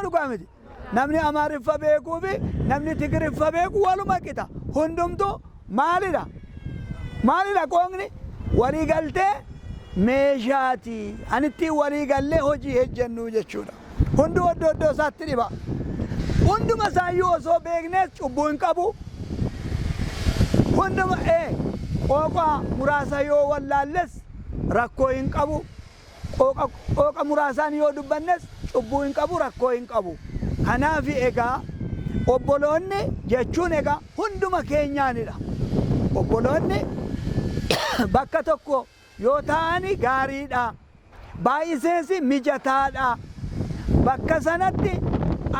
dhugaamiti. Namni Amaariffa beekuu fi namni Tigiriffa beeku waluma qixa. Hundumtuu maalidha? Maalidha qooqni? Walii galtee meeshaati. Anitti walii gallee hojii hojjennu jechuudha. Hundi iddoo isaatti dhiba. Hunduma isaayyuu osoo beeknees cubbuu hin qabu. Hunduma qooqa muraasa yoo wallaalles rakkoo hin qabu. Qooqa muraasaan yoo dubbannes cubbuu hin qabu, rakkoo hin qabu. Kanaaf egaa obboloonni jechuun egaa hunduma keenyaanidha. Obboloonni bakka tokko yoo ta'ani gaariidha. Baay'isees mijataadha. Bakka sanatti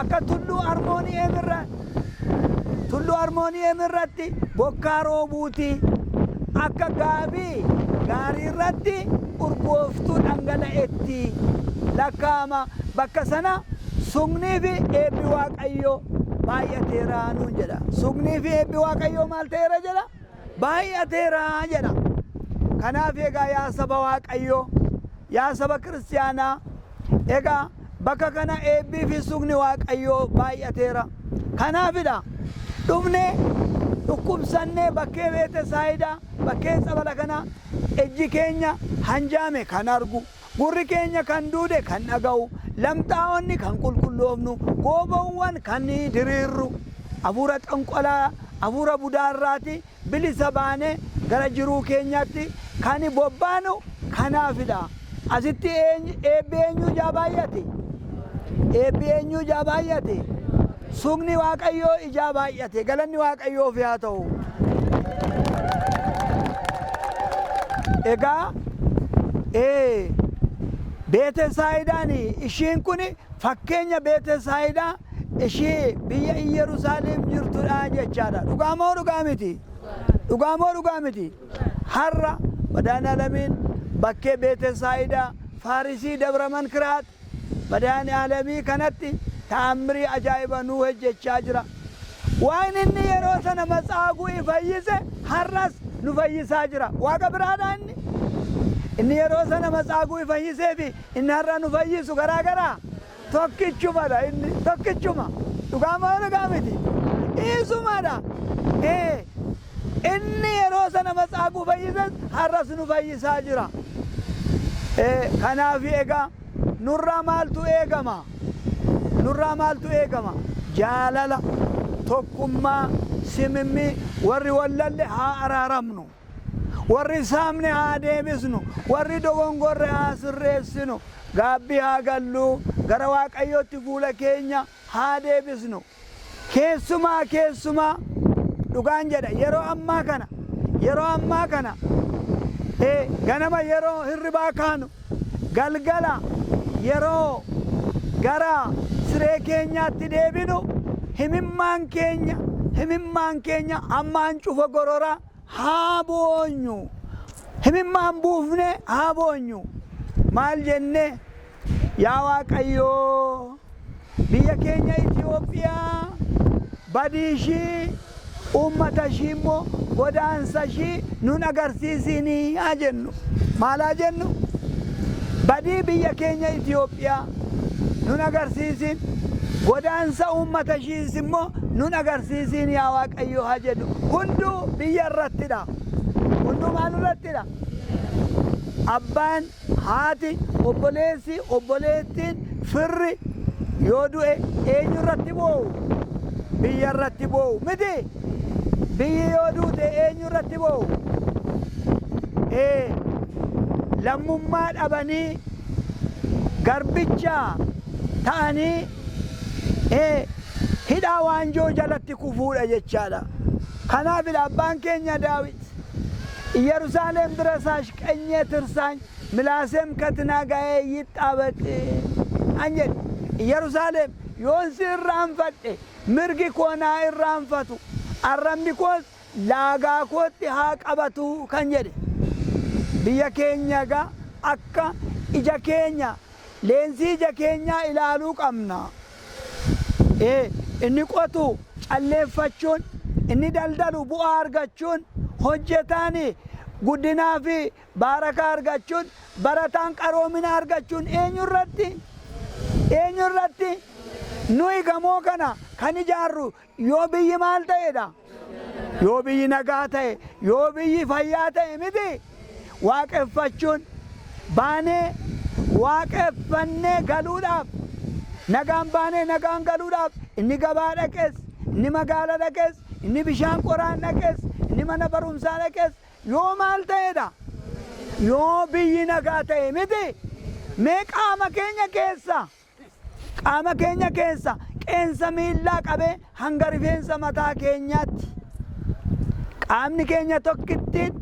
akka tulluu armooniyeem irratti bokkaa roobuuti. Akka gaabii gaarii irratti urgooftuu dhangala'etti lakkaa'ama. Bakka sana sugnii fi eebbi Waaqayyoo baay'ateera nuun jedha. Sugnii fi eebbi Waaqayyoo maal ta'eera jedha? Baay'ateera jedha. Kanaaf egaa yaa saba Waaqayyoo, yaa saba kiristaanaa, egaa bakka kana eebbii fi sugni Waaqayyoo baay'ateera. Kanaafidha dhufnee dhukkubsannee bakkee Beetesaayidaa, bakkee Tsabala kana ejji keenya hanjaame kan argu, gurri keenya kan duude kan dhaga'u, lamxaa'onni kan qulqulloofnu, goobawwan kan diriirru, hafuura xanqolaa, hafuura budaarraati bilisa baanee gara jiruu keenyatti kan bobbaanu. Kanaafidha asitti eebbi eenyu ijaa baay'ate? Eebbi eenyu ijaa baay'ate? Sugni Waaqayyoo ijaa baay'ate. Galanni Waaqayyoof haa ta'u. Egaa Beetesaayidaan ishiin kun fakkeenya Beetesaayidaa ishii biyya Yerusaalem jirtudha jechaadha. Dhugaa moo dhugaa miti? Dhugaa moo dhugaa miti? Har'a Madaanaalamiin bakkee Beetesaayidaa Faarisii Dabra Mankiraat Madaanaalamii kanatti ta'amrii ajaa'iba nuu hojjechaa jira. Waan inni yeroo sana Matsaagu'i fayyise har'as nu fayyisaa jira. Waaqa biraadha inni. Inni yeroo sana Matsaagu'i fayyisee fi inni har'a nu fayyisu garaa garaa tokkichumadha. Inni tokkichuma. Dhugaa moo dhugaa miti? Isumadha. Inni yeroo sana Matsaagu'i fayyises har'as nu fayyisaa jira. Kanaaf egaa nurraa maaltu eegama? Nurraa maaltu eegama? Jaalala, tokkummaa, simimmii, warri wallalle haa araaramnu. Warri saamne haa deebisnu. Warri dogongorre haa sirreessinu. Gaabbii haa gallu. Gara Waaqayyootti fuula keenya haa deebisnu. Keessumaa dhugaan jedha yeroo ammaa kana ganama yeroo hirribaa kaanu, galgala yeroo gara siree keenyaatti deebinu, himimmaan keenya ammaan cufa gorora haa boonyu. Himimmaan buufne haa boonyu. Maal jenne? Yaa Waaqayyoo, biyya keenya Itoophiyaa badiishii, uummata ishii immoo godaansa ishii nun agarsiisinii haa jennu. Maal haa jennu? Badii biyya keenya Itoophiyaa nun agarsiisin, godaansa uummata ishiis immoo nun agarsiisin yaa Waaqayyo haa jennu. Hunduu biyya irrattidha. Hunduu maal irrattidha? Abbaan, haati, obboleessi, obboleettiin, firri yoo du'e eenyu irratti boo'u? Biyya irratti boo'u miti? Biyyi yoo duute eenyu irratti boo'u? Lammummaa dhabanii garbicha ta'anii hidhaa waanjoo jalatti kufuudha jechaadha. Kanaafidha abbaan keenya Daawit Yerusaalem ድረስ አሽቀኜ ትርሳኝ ምላሴም ከትናጋዬ ይጣበቅ አንጀል ኢየሩሳሌም ዮንስ ኢራንፈጤ ምርጊ ኮና ኢራንፈቱ አረምኒ ኮስ ላጋ ኮት ሃቀበቱ ከንጀል ብየ ኬኛ ጋ አካ ኢጀ ኬኛ ሌንሲ ኢጀ ኬኛ ኢላሉ ቀምና inni qotu calleeffachuun, inni daldalu bu'aa argachuun, hojjetaani guddinaa fi baarakaa argachuun, barataan qaroomina argachuun eenyu irratti nuyi gamoo kana kan ijaarru yoo biyyi maal ta'edha? Yoo biyyi nagaa ta'e, yoo biyyi fayyaa ta'e miti. Waaqeffachuun baanee waaqeffannee galuudhaaf, nagaan baanee nagaan galuudhaaf, inni gabaa dhaqes, inni magaala dhaqes, inni bishaan qoraan dhaqes, inni mana barumsaa dhaqes yoo maal ta'edha? Yoo biyyi nagaa ta'e miti. Mee qaama keenya keessa qeensa miillaa qabee hanga rifeensa mataa keenyaatti qaamni keenya tokkittiin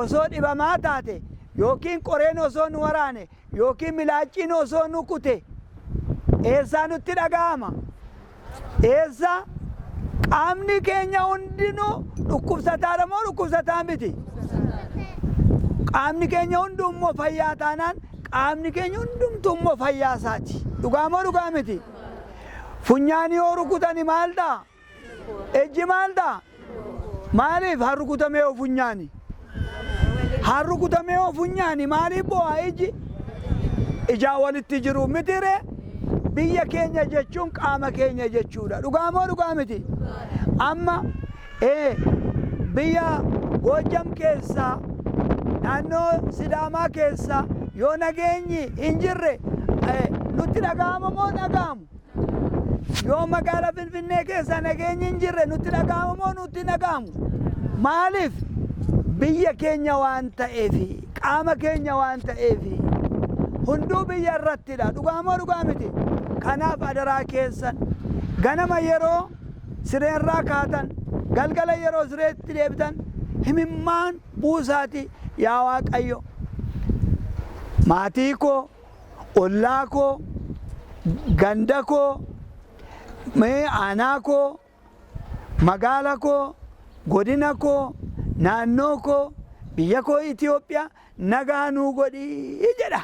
osoo dhibamaa taate yookiin qoreen osoo nu waraane yookiin milaaciin osoo nu kute eessaa nutti dhaga'ama? Eessa? Qaamni keenya hundinuu dhukkubsataadha moo dhukkubsataa miti? Qaamni keenya hundummoo fayyaa taanaan qaamni keenya hundumtummoo fayyaa isaati. Dhugaa moo dhugaa miti? Funyaanii yoo rukutani maal ta'a? Ejji maal ta'a? Maaliif haa rukutamee yoo funyaani? Haa rukutamee yoo funyaani maaliif bo'aa ijji? Ijaa walitti jiru mitire? Biyya keenya jechuun qaama keenya jechuudha. Dhugaa moo dhugaa miti? Amma biyya Goojam keessaa naannoo Sidaamaa keessaa yoo nageenyi hin jirre nutti dhaga'ama moo dhaga'amu? Yoo magaala Finfinnee keessa nageenyi hin jirre nutti dhaga'ama moo nutti dhaga'amu? Maaliif? Biyya keenya waan ta'eefi, qaama keenya waan ta'eefi hunduu biyya irrattidha. Dhugaa moo dhugaa miti? Kanaaf adaraa keessan ganama yeroo sireerraa kaatan, galgala yeroo sireetti deebitan himimmaan buusaati. Yaa Waaqayyo, maatii koo, ollaa koo, ganda koo, aanaa koo, magaala koo, godina koo, naannoo koo, biyya koo Itoophiyaa nagaa nuu godhii jedha.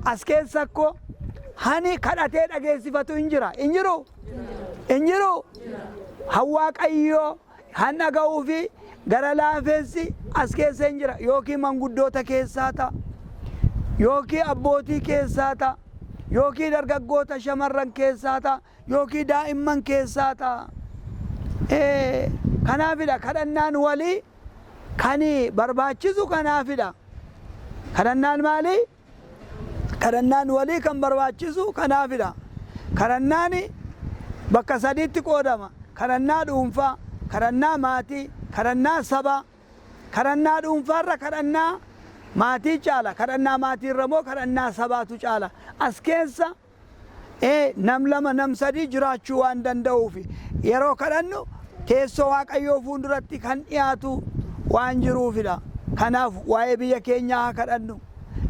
As keessa koo hani kadhatee dhageessifatu hin jira? Hin jiru? Hin jiru? Han Waaqayyoo han dhaga'uu fi gara laafessi as keessa hin jira. Yookiin manguddoota keessaa ta'a, yookiin abbootii keessaa ta'a, yookiin dargaggoota shamarran keessaa ta'a, yookiin daa'imman keessaa ta'a. Kanaafidha kadhannaan walii kan barbaachisu. Kanaafidha kadhannaan maalii? Kadhannaan walii kan barbaachisu kanaafidha. Kadhannaan bakka sadiitti qoodama. Kadhannaa dhuunfaa, kadhannaa maatii, kadhannaa saba. Kadhannaa dhuunfaarra kadhannaa maatii caala, kadhannaa maatiirra moo kadhannaa sabaatu caala? As keessa nam lama nam sadii jiraachuu waan danda'uufi yeroo kadhannu teessoo Waaqayyoo fuulduratti kan dhiyaatu waan jiruufidha. Kanaaf waa'ee biyya keenyaa haa kadhannu.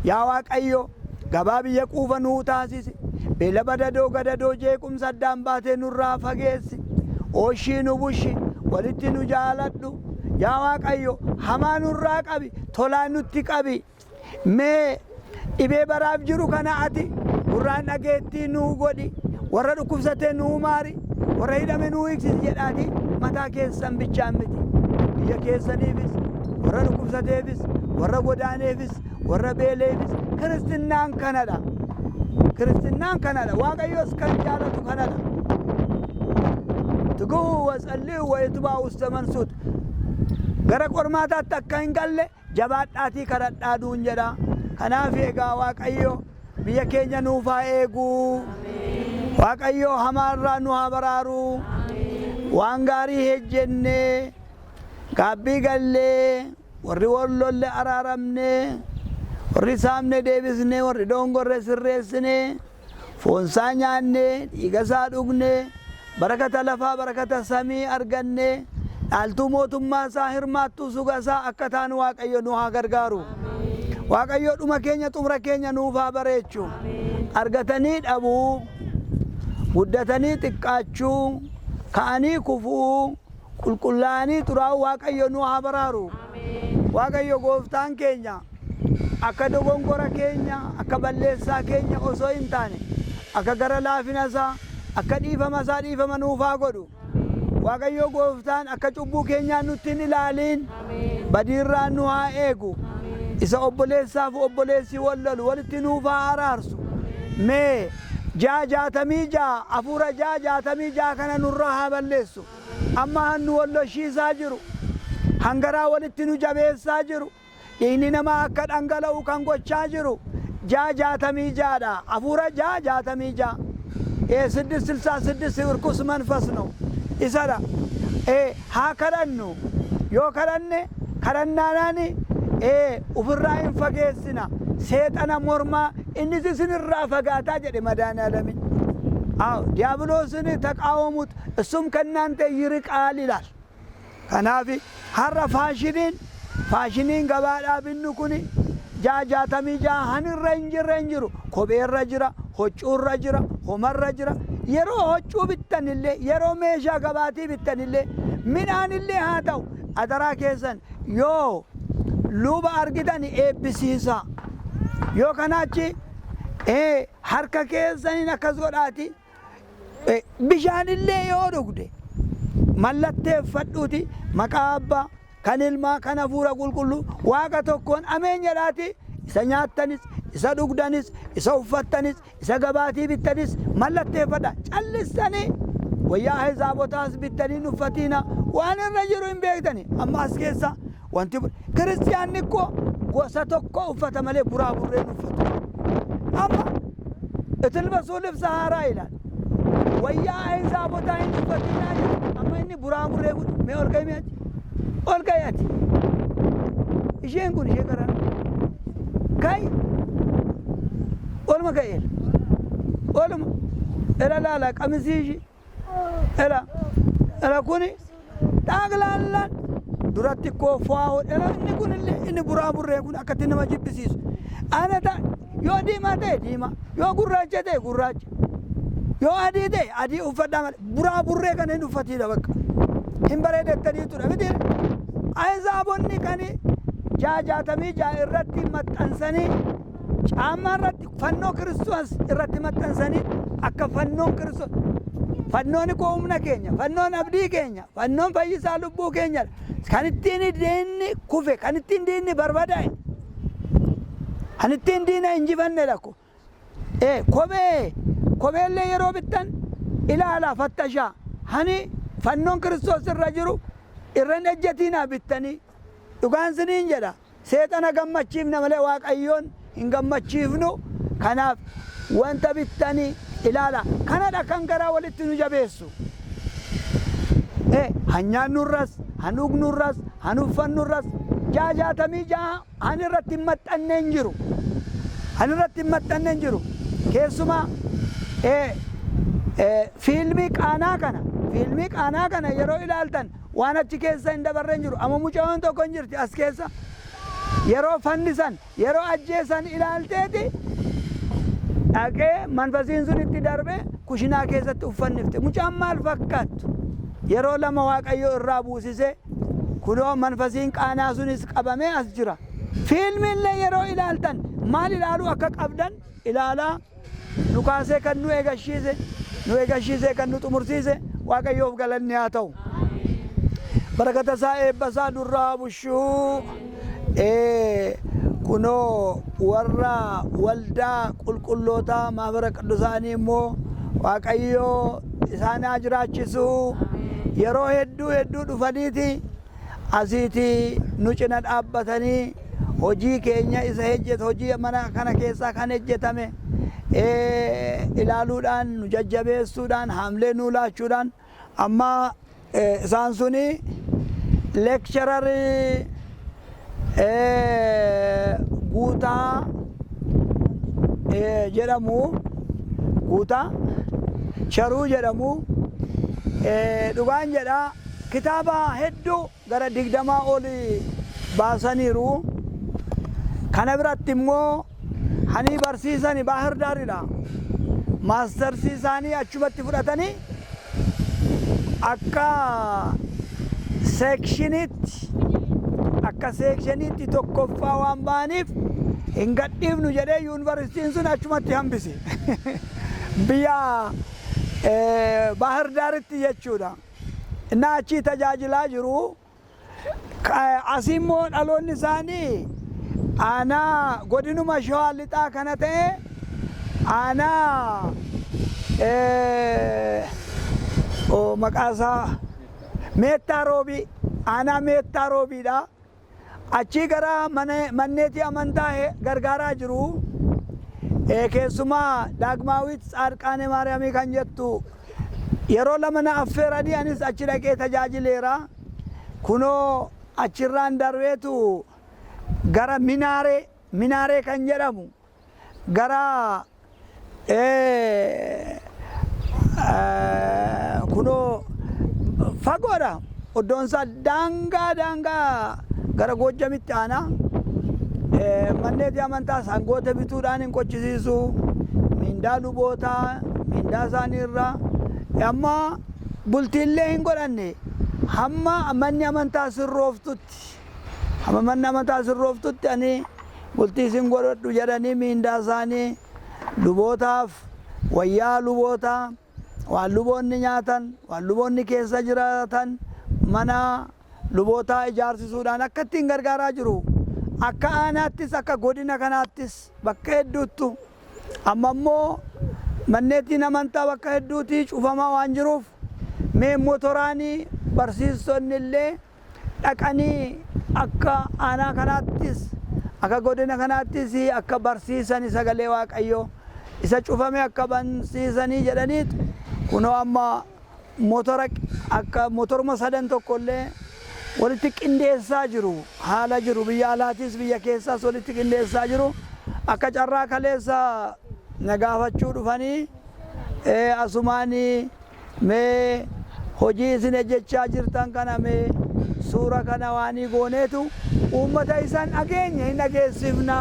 Yaa Waaqayyo, gabaa biyya quufa nuu taasisi. Beela badadoo gadadoo jeequmsa addaan baatee nurraa fageessi. Ooshii nu bushi, walitti nu jaaladhu. Yaa Waaqayyo, hamaa nurraa qabi, tolaan nutti qabi. Mee dhibee baraaf jiru kana ati gurraan dhageettii nuu godhi. Warra dhukkubsatee nuu maari, warra hidhame nuu hiiksisi jedhaati mataa keessan bichaan miti. Biyya keessaniifis, warra dhukkubsateefis, warra godaaneefis, warra beeleefis kiristinnaan kanadha. Kiristinnaan kanadha. Waaqayyos kan jaalatu kanadha. Tuguu wasalliu wa itba'u ustamansut. Gara qormaataatti akka hin galle jabaadhaatii kadhadhaa duun jedha. Kanaaf egaa Waaqayyo biyya keenya nuuf haa eegu. Waaqayyo hamaarraa nu haa baraaru. Waan gaarii hejjenne gaabbii gallee warri wallolle araaramne, warri saamne deebisne, warri dongorre sirreessine, foonsaa nyaanne, dhiigasaa dhugne, barakata lafaa barakata samii arganne, dhaaltuu mootummaa isaa hirmaattuu sugasaa akka taanu Waaqayyo nu haa gargaaru. Waaqayyo dhuma keenya xumura keenya nuuf haa bareechu. Argatanii dhabuu, guddatanii xiqqaachuu, ka'anii kufuu, qulqullaa'anii xuraa'uu Waaqayyo nu haa baraaru. Waaqayyo gooftaan keenya akka dogongora keenya, akka balleessaa keenya osoo hin taane, akka gara laafina isaa, akka dhiifama isaa dhiifama nuuf haa godhu. Waaqayyo gooftaan akka cubbuu keenyaa nutti hin ilaaliin, badiirraan nu haa eegu. Isa obboleessaaf obboleessi wal lolu walitti nuuf haa araarsu. Mee jaatamii jaa afuura jaatamii jaa kana nurraa haa balleessu. Amma hannu walloshiisaa jiru, hangaraa walitti nu jabeessaa jiru, dhiigni namaa akka dhangala'u kan gochaa jiru jaatamii jaadha. Afuura jaatamii jaa. 666 እርኩስ መንፈስ ነው ይሰራ። haa kadhannu yoo kadhanne kadhannaadhaan ofirraa hin fageessina seexana mormaa innis isinirraa fagaataa jedhe madaaniyaalamin. ዲያብሎስን ተቃወሙት እሱም ከእናንተ ይርቃል ይላል። ከናፊ ሀራ ፋሽኒን ገባadhaa binnu kun jaatamii jaa hanirra hin jirru kopheerra jira, hoccuurra jira, homarra jira. yeroo hoccuu bittanillee yeroo meeshaa gabaatii bittanillee midhaanillee haa ta'u adaraa keessan yoo luba argitan eebbisiisa. yoo kanaachi harka keessaniin akkas godhaati bishaanillee yoo dhugde mallatteeffadhuuti maqaa abbaa kan ilmaa kan hafuura qulqulluu waaqa tokkoon ameen jedhaati. isa nyaattanis isa dhugdanis isa uffattanis isa gabaatii bittanis mallatteeffadha. callistanii wayyaa ahizaabotaas bittanii uffatiina waan irra jiru hin beektani. amma as keessa wanti kiristiyaanni koo gosa tokko uffata malee buraa burreen uffatu. amma itilbasuu libsa haaraa ilaal wayyaa ahizaabotaa hin uffatinaa jedhu. amma inni buraa burree kun mee ol gahimeeti ol gahiati isheen kun ishee garana كاي أولما كايل أولما إلا لا قميصي إلا كوني تاغلان دراتي كوفاو إلا إني كون اللي إني برابر يكون أكتنا ما جيب بسيس. أنا تا يو ديما تي ديما يو قراج تي قراج يو أدي تي أدي أفدا برابر يكون إنه فتيلا بك هم بريد التاني ترى بدير أيزابوني كاني jaatamii jaa irratti maxxansanii caammaa irratti fannoo Kiristoos irratti maxxansanii akka fannoon Kiristoos fannoon koo humna keenya, fannoon abdii keenya, fannoon fayyisaa lubbuu keenya kan ittiin diinni kufe, kan ittiin diinni barbadaa'e, kan ittiin diina injifanne lakko. Kopheellee yeroo bittan ilaalaa fattashaa hani fannoon Kiristoos irra jiru irran ejjetiinaa bittanii dhugaan siniin jedha. seexana gammachiifna malee waaqayyoon hin gammachiifnu. kanaaf wanta bittanii ilaala. kanadha kan garaa walitti nu jabeessu. hanyaannurras hanuugnurras hanuuffannurras jaatamii jaa hanirratti hin maxxanneen jiru. hanirratti hin maxxanneen jiru. keessumaa fiilmii qaanaa kana yeroo ilaaltan waan achi keessa hin dabarreen jiru. amma mucaan tokko hin jirti as keessa yeroo fannisan yeroo ajjeesan ilaalteeti dhaqee manfasiin sun itti darbe kushinaa keessatti uffannifte. mucaan maal fakkaattu yeroo lama waaqayyo irraa buusise kunoo manfasiin qaanaa sunis qabamee as jira. fiilmiillee yeroo ilaaltan maal ilaaluu akka qabdan ilaalaa. nu kaasee kan nu eegashiise kan nu xumursiise waaqayyoof galanni haa ta'u. barakata isaa eebbasaa durraa bushuu. kunoo warra waldaa qulqullootaa maabara quddusaanii immoo waaqayyoo isaan haa jiraachisu. yeroo hedduu dhufaniiti asiiti nu cina dhaabbatanii hojii keenya isa hojjete hojii mana kana keessaa kan hojjetame ilaaluudhaan nu jajjabeessuudhaan haamlee nu laachuudhaan amma isaan suni lecturer guutaa jedhamu guutaa sharuu jedhamu dhugaan jedha kitaaba hedduu gara 20 oli baasaniiru. kana biratti immoo hani barsiisani Baahir Daaridha. maastersii isaanii achumatti fudhatanii akka seekshiniitti tokkoffaa waan ba'aniif hin gadhiifnu jedhee yuunivarsiitiin sun achumatti hambise. biyya Baahir Daaritti jechuudha. inni achii tajaajilaa jiru. asii immoo dhaloonni isaanii aanaa godinuma Shawaa Lixaa kana ta'e aanaa maqaasaa meettaa roobii aanaa meettaa roobiidha. Achii gara manneetii amantaa gargaaraa jiru. Keessumaa Daagmaawit Tsaadqaanee Maariyaamii kan jettu yeroo lama na affeeranii anis achi dhaqee tajaajileera. Kunoo achirraan darbeetu gara Minaaree kan jedhamu gara kunoo fagoodha. Iddoon isaa daangaa gara Goojjamitti aanaa. Manneetii amantaa sangoota bituudhaan hin qochisiisu. Mindaa lubootaa mindaa isaaniirra amma bultiillee hin godhanne hamma manni amantaa sirrooftutti ani bultii isin godhadhu jedhanii mindaa isaanii lubootaaf wayyaa lubootaa waan luboonni nyaatan waan luboonni keessa jiraatan mana lubootaa ijaarsisuudhaan akka ittiin gargaaraa jiru. Akka aanaattis akka godina kanaattis bakka hedduuttu amma immoo manneetiin amantaa bakka hedduutii cufamaa waan jiruuf mee motoraanii barsiistonni illee dhaqanii akka aanaa kanaattis akka godina kanaattis akka barsiisanii sagalee Waaqayyoo isa cufame akka barsiisanii jedhaniitu kunoo amma motoruma sadan tokkollee walitti qindeessaa jiru. Haala jiru biyya alaatis biyya keessaas walitti qindeessaa jiru. Akka carraa kaleessa nagaafachuu dhufanii asumaanii mee hojii isin hojjechaa jirtan kana mee suura kana waanii gooneetu uummata isaan dhageenye hin dhageessifna.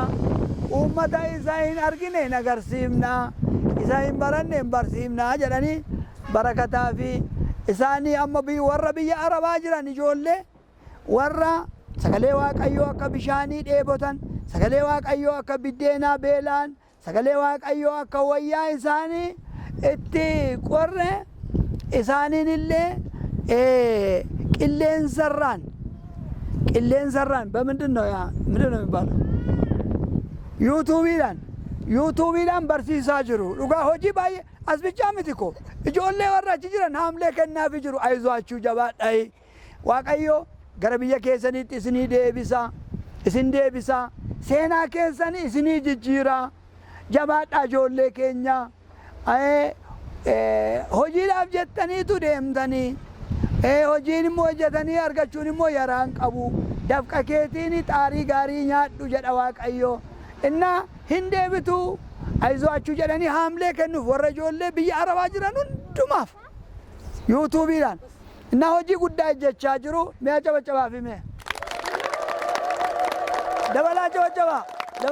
Uummata isaa hin argine hin agarsiifna. Isa hin baranne hin barsiifna jedhanii barakataa fi isaanii amma warra biyya Arabaa jiran ijoollee warra sagalee Waaqayyoo akka bishaanii dheebotan, sagalee Waaqayyoo akka biddeenaa beelaan, sagalee Waaqayyoo akka wayyaa isaanii itti qorre isaaniin illee qilleensarraan በምንድን ነው የሚባለው yuutuubiidhaan barsiisaa jiru. Dhugaa hojii baay'ee as bichaa miti ko ijoollee warra achi jiran haamlee kennaafi jiru. Ayizwaachuu jabaadhaa. Waaqayyoo gara biyya keessaniitti isin deebisa. Seenaa keessanii isinii jijjiira. Jabaadhaa ijoollee keenya. Hojiidhaaf jettaniitu deemtanii. Hojiin immoo hojjetanii argachuun immoo yaraan qabu. Dafqa keetiin xaarii gaarii nyaadhu jedha Waaqayyoo. Inna hin deebitu ayizwaachuu jedhanii haamlee kennuuf warra ijoollee biyya Arabaa jiran hundumaaf yuutuubiidhaan inna hojii guddaa hojjechaa jiru. Mee cabacabaa fi mee dabalaa cabacabaa.